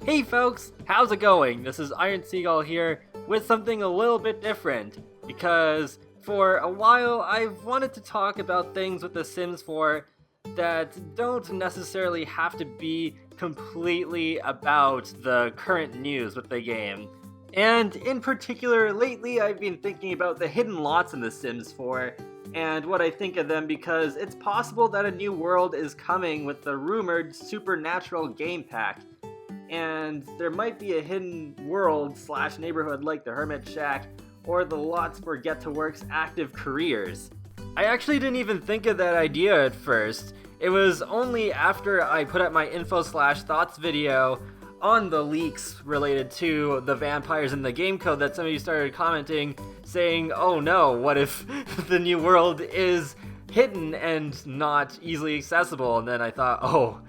Hey folks, how's it going? This is Iron Seagull here with something a little bit different, because for a while I've wanted to talk about things with The Sims 4 that don't necessarily have to be completely about the current news with the game. And in particular, lately I've been thinking about the hidden lots in The Sims 4 and what I think of them, because it's possible that a new world is coming with the rumored Supernatural game pack. And there might be a hidden world / neighborhood like the Hermit Shack or the lots for Get to Work's active careers. I actually didn't even think of that idea at first. It was only after I put up my info / thoughts video on the leaks related to the vampires in the game code that some of you started commenting saying, oh no, what if the new world is hidden and not easily accessible? And then I thought, oh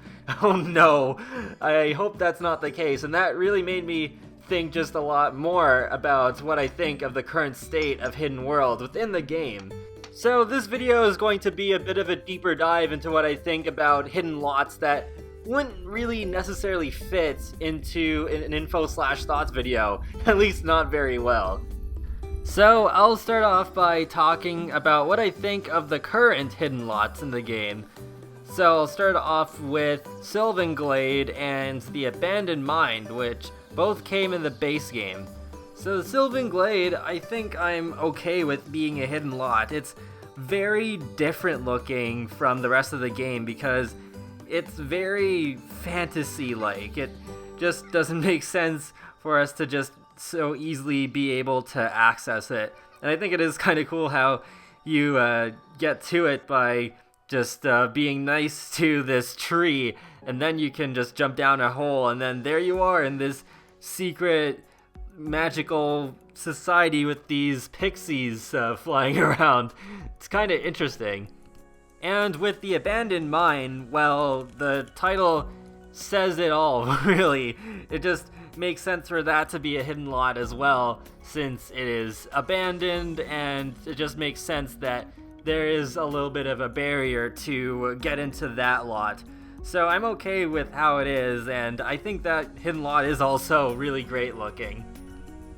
no, I hope that's not the case. And that really made me think just a lot more about what I think of the current state of hidden worlds within the game. So this video is going to be a bit of a deeper dive into what I think about hidden lots that wouldn't really necessarily fit into an info / thoughts video, at least not very well. So I'll start off by talking about what I think of the current hidden lots in the game. So I'll start off with Sylvan Glade and the Abandoned Mine, which both came in the base game. So the Sylvan Glade, I think I'm okay with being a hidden lot. It's very different looking from the rest of the game because it's very fantasy-like. It just doesn't make sense for us to just so easily be able to access it. And I think it is kind of cool how you get to it by just being nice to this tree, and then you can just jump down a hole, and then there you are in this secret magical society with these pixies flying around. It's kind of interesting. And with the Abandoned Mine, well, the title says it all, really. It just makes sense for that to be a hidden lot as well, since it is abandoned, and it just makes sense that there is a little bit of a barrier to get into that lot. So I'm okay with how it is, and I think that hidden lot is also really great looking.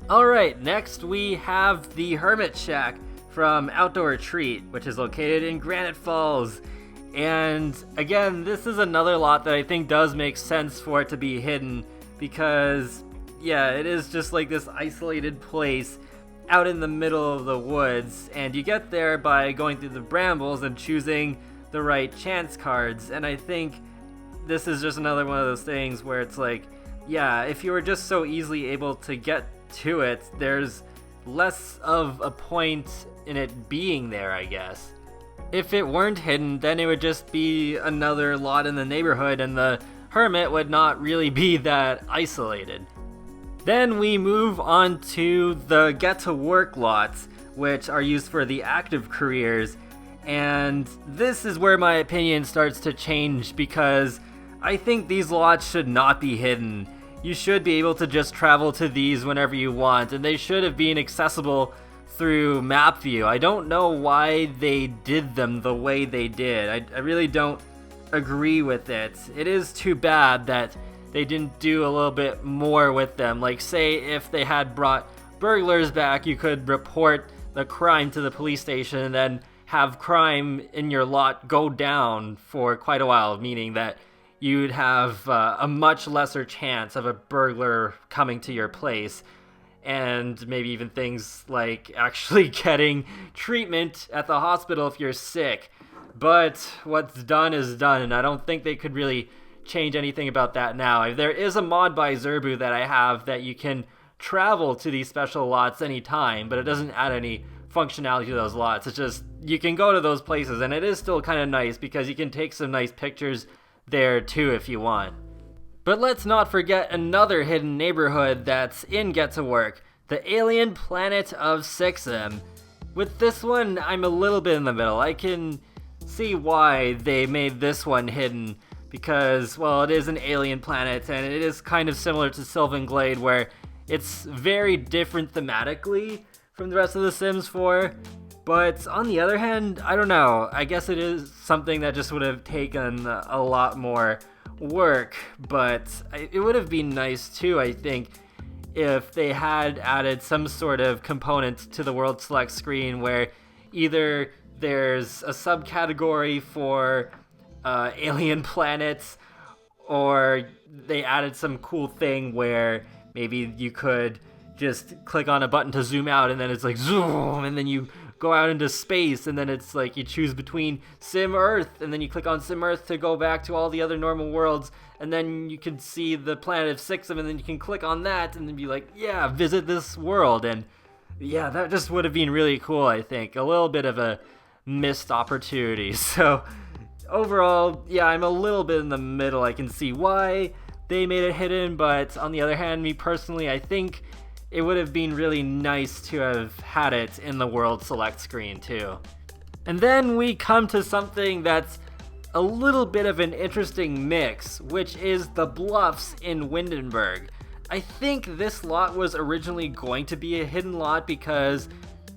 Alright, next we have the Hermit Shack from Outdoor Retreat, which is located in Granite Falls. And again, this is another lot that I think does make sense for it to be hidden, because yeah, it is just like this isolated place out in the middle of the woods, and you get there by going through the brambles and choosing the right chance cards. And I think this is just another one of those things where it's like, yeah, if you were just so easily able to get to it, there's less of a point in it being there, I guess. If it weren't hidden, then it would just be another lot in the neighborhood, and the Hermit would not really be that isolated. Then we move on to the Get to Work lots, which are used for the active careers. And this is where my opinion starts to change, because I think these lots should not be hidden. You should be able to just travel to these whenever you want, and they should have been accessible through map view. I don't know why they did them the way they did. I really don't agree with it. It is too bad that they didn't do a little bit more with them. Like, say if they had brought burglars back, you could report the crime to the police station and then have crime in your lot go down for quite a while, meaning that you'd have a much lesser chance of a burglar coming to your place, and maybe even things like actually getting treatment at the hospital if you're sick. But what's done is done, and I don't think they could really change anything about that now. There is a mod by Zerbu that I have that you can travel to these special lots anytime, but it doesn't add any functionality to those lots. It's just, you can go to those places, and it is still kind of nice because you can take some nice pictures there too if you want. But let's not forget another hidden neighborhood that's in Get to Work, the alien planet of Sixam. With this one, I'm a little bit in the middle. I can see why they made this one hidden, because, well, it is an alien planet, and it is kind of similar to Sylvan Glade, where it's very different thematically from the rest of The Sims 4. But on the other hand, I don't know. I guess it is something that just would have taken a lot more work, but it would have been nice too, I think, if they had added some sort of component to the World Select screen where either there's a subcategory for alien planets, or they added some cool thing where maybe you could just click on a button to zoom out and then it's like zoom, and then you go out into space, and then it's like you choose between Sim Earth, and then you click on Sim Earth to go back to all the other normal worlds, and then you can see the planet of Sixum, and then you can click on that and then be like, yeah, visit this world. And yeah, that just would have been really cool, I think. A little bit of a missed opportunity. So overall, yeah, I'm a little bit in the middle. I can see why they made it hidden, but on the other hand, me personally, I think it would have been really nice to have had it in the World Select screen too. And then we come to something that's a little bit of an interesting mix, which is the Bluffs in Windenburg. I think this lot was originally going to be a hidden lot because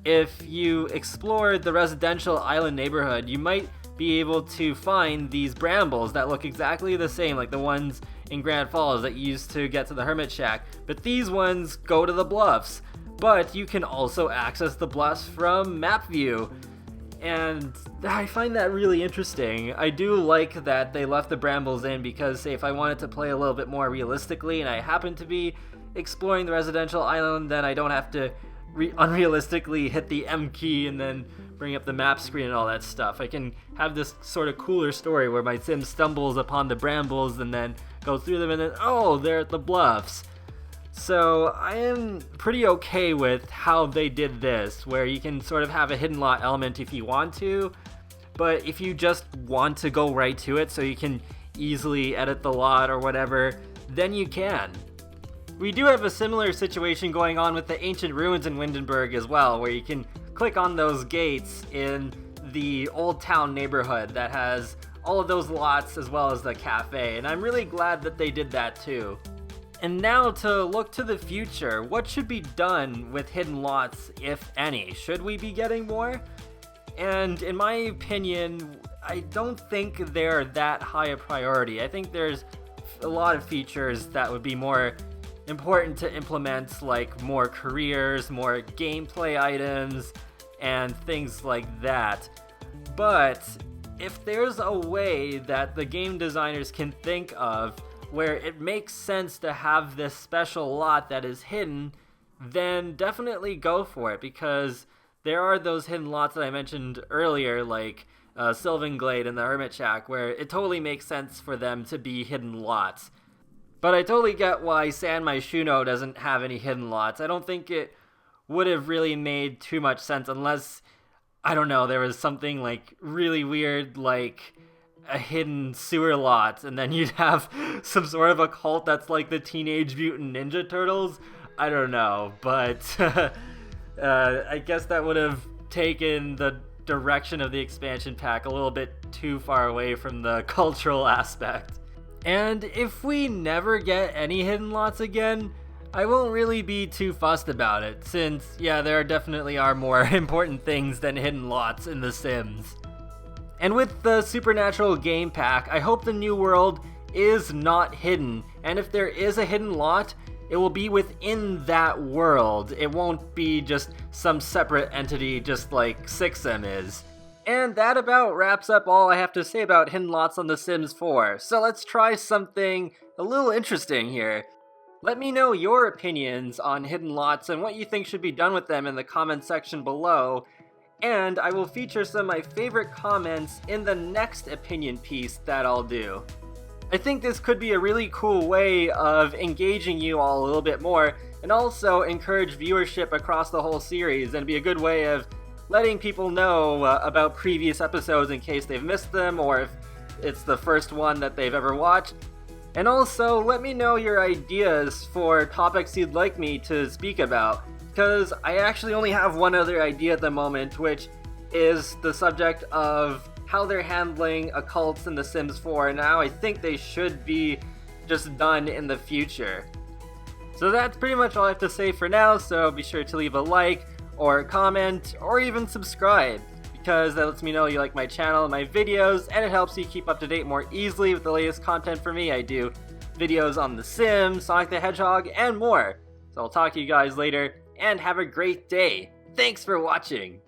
if you explored the residential island neighborhood, you might be able to find these brambles that look exactly the same, like the ones in Grand Falls that you used to get to the Hermit Shack, but these ones go to the Bluffs. But you can also access the Bluffs from map view, and I find that really interesting. I do like that they left the brambles in because, say, if I wanted to play a little bit more realistically and I happen to be exploring the residential island, then I don't have to unrealistically hit the M key and then bring up the map screen and all that stuff. I can have this sort of cooler story where my sim stumbles upon the brambles and then goes through them and then, oh, they're at the Bluffs. So I am pretty okay with how they did this, where you can sort of have a hidden lot element if you want to, but if you just want to go right to it so you can easily edit the lot or whatever, then you can. We do have a similar situation going on with the ancient ruins in Windenburg as well, where you can click on those gates in the Old Town neighborhood that has all of those lots as well as the cafe, and I'm really glad that they did that too. And now to look to the future, what should be done with hidden lots, if any? Should we be getting more? And in my opinion, I don't think they're that high a priority. I think there's a lot of features that would be more important to implement, like more careers, more gameplay items, and things like that. But if there's a way that the game designers can think of where it makes sense to have this special lot that is hidden, then definitely go for it, because there are those hidden lots that I mentioned earlier, like Sylvan Glade and the Hermit Shack, where it totally makes sense for them to be hidden lots. But I totally get why San Myshuno doesn't have any hidden lots. I don't think it would have really made too much sense unless, I don't know, there was something like really weird, like a hidden sewer lot, and then you'd have some sort of a cult that's like the Teenage Mutant Ninja Turtles. I don't know, but I guess that would have taken the direction of the expansion pack a little bit too far away from the cultural aspect. And if we never get any hidden lots again, I won't really be too fussed about it, since, yeah, there definitely are more important things than hidden lots in The Sims. And with the Supernatural game pack, I hope the new world is not hidden, and if there is a hidden lot, it will be within that world. It won't be just some separate entity just like Sixum is. And that about wraps up all I have to say about hidden lots on The Sims 4. So let's try something a little interesting here. Let me know your opinions on hidden lots and what you think should be done with them in the comment section below. And I will feature some of my favorite comments in the next opinion piece that I'll do. I think this could be a really cool way of engaging you all a little bit more, and also encourage viewership across the whole series, and be a good way of letting people know about previous episodes in case they've missed them, or if it's the first one that they've ever watched. And also, let me know your ideas for topics you'd like me to speak about, because I actually only have one other idea at the moment, which is the subject of how they're handling occults in The Sims 4, and how I think they should be just done in the future. So that's pretty much all I have to say for now, so be sure to leave a like, or comment, or even subscribe, because that lets me know you like my channel and my videos, and it helps you keep up to date more easily with the latest content for me. I do videos on The Sims, Sonic the Hedgehog, and more. So I'll talk to you guys later, and have a great day. Thanks for watching!